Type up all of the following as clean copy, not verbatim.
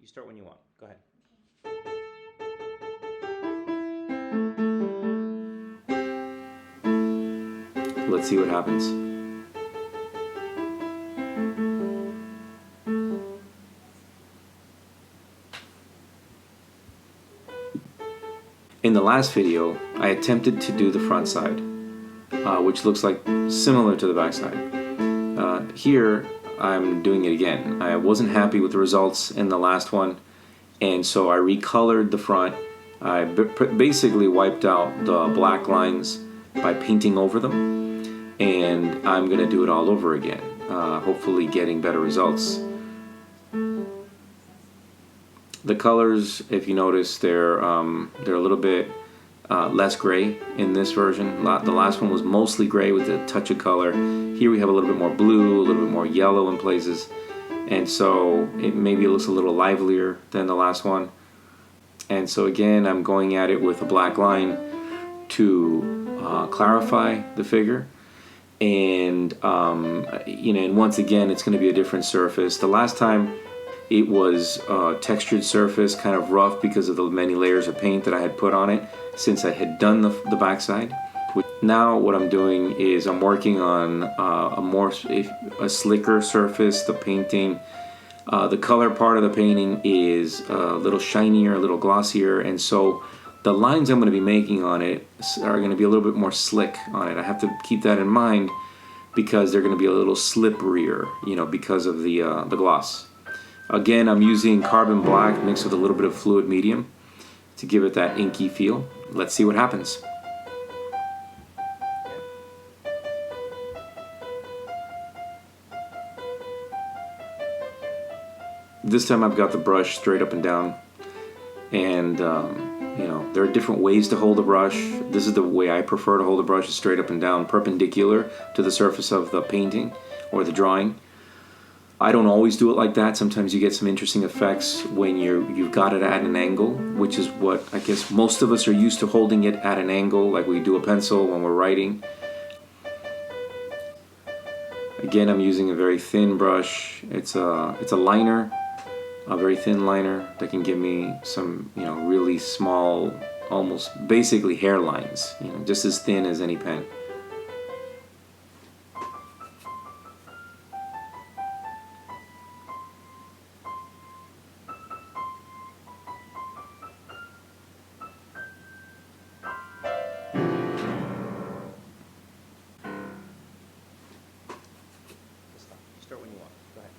start when you want. Go ahead. Let's see what happens. In the last video, I attempted to do the front side, which looks like similar to the back side. Here, I'm doing it again. I wasn't happy with the results in the last one, and so I recolored the front. I basically wiped out the black lines by painting over them, and I'm going to do it all over again, hopefully getting better results. The colors, if you notice, they're a little bit less gray in this version. The last one was mostly gray with a touch of color. Here we have a little bit more blue, a little bit more yellow in places, and so it maybe looks a little livelier than the last one. And so again, I'm going at it with a black line to clarify the figure. And and once again, it's going to be a different surface. The last time it was a textured surface, kind of rough because of the many layers of paint that I had put on it since I had done the backside. Now what I'm doing is I'm working on a slicker surface, the painting. The color part of the painting is a little shinier, a little glossier, and so the lines I'm going to be making on it are going to be a little bit more slick on it. I have to keep that in mind because they're going to be a little slipperier, because of the gloss. Again, I'm using carbon black mixed with a little bit of fluid medium to give it that inky feel. Let's see what happens. This time I've got the brush straight up and down, and there are different ways to hold the brush. This is the way I prefer to hold the brush, is straight up and down, perpendicular to the surface of the painting or the drawing. I don't always do it like that. Sometimes you get some interesting effects when you've got it at an angle, which is what I guess most of us are used to, holding it at an angle like we do a pencil when we're writing. Again, I'm using a very thin brush. It's a liner, a very thin liner that can give me some really small, almost basically hairlines, just as thin as any pen. Start when you want. Go ahead.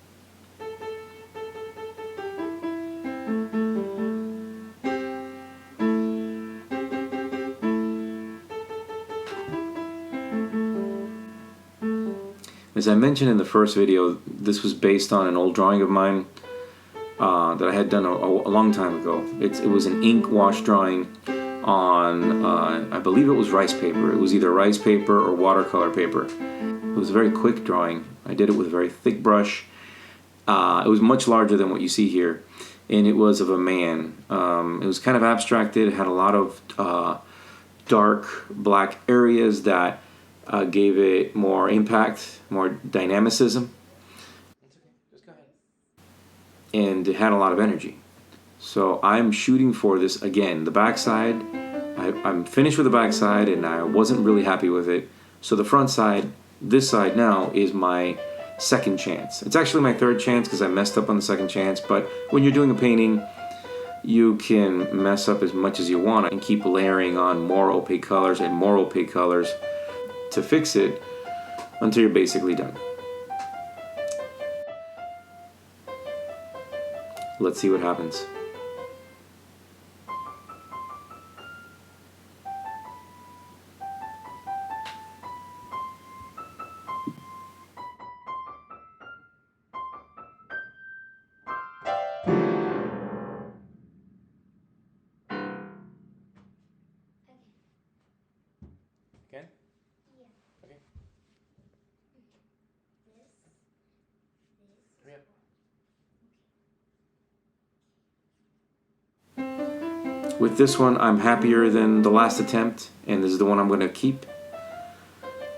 As I mentioned in the first video, this was based on an old drawing of mine that I had done a long time ago. It was an ink wash drawing on, I believe it was rice paper. It was either rice paper or watercolor paper. It was a very quick drawing. I did it with a very thick brush. It was much larger than what you see here, and it was of a man. It was kind of abstracted. It had a lot of dark black areas that gave it more impact, more dynamicism. That's okay. Just go ahead. And it had a lot of energy. So I'm shooting for this again. The backside, I'm finished with the backside, and I wasn't really happy with it. So the front side, this side now, is my second chance. It's actually my third chance because I messed up on the second chance, but when you're doing a painting, you can mess up as much as you want and keep layering on more opaque colors and more opaque colors to fix it until you're basically done. Let's see what happens. Again? Yeah. Okay. Hurry up. With this one, I'm happier than the last attempt, and this is the one I'm going to keep.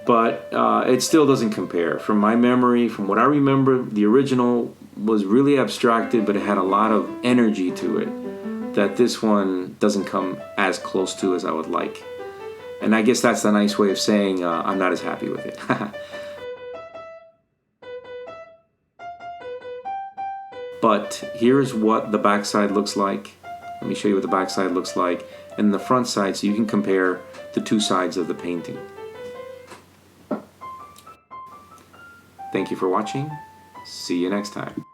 But it still doesn't compare. From my memory, from what I remember, the original was really abstracted, but it had a lot of energy to it that this one doesn't come as close to as I would like. And I guess that's the nice way of saying I'm not as happy with it. But here's what the backside looks like. Let me show you what the backside looks like and the front side so you can compare the two sides of the painting. Thank you for watching. See you next time.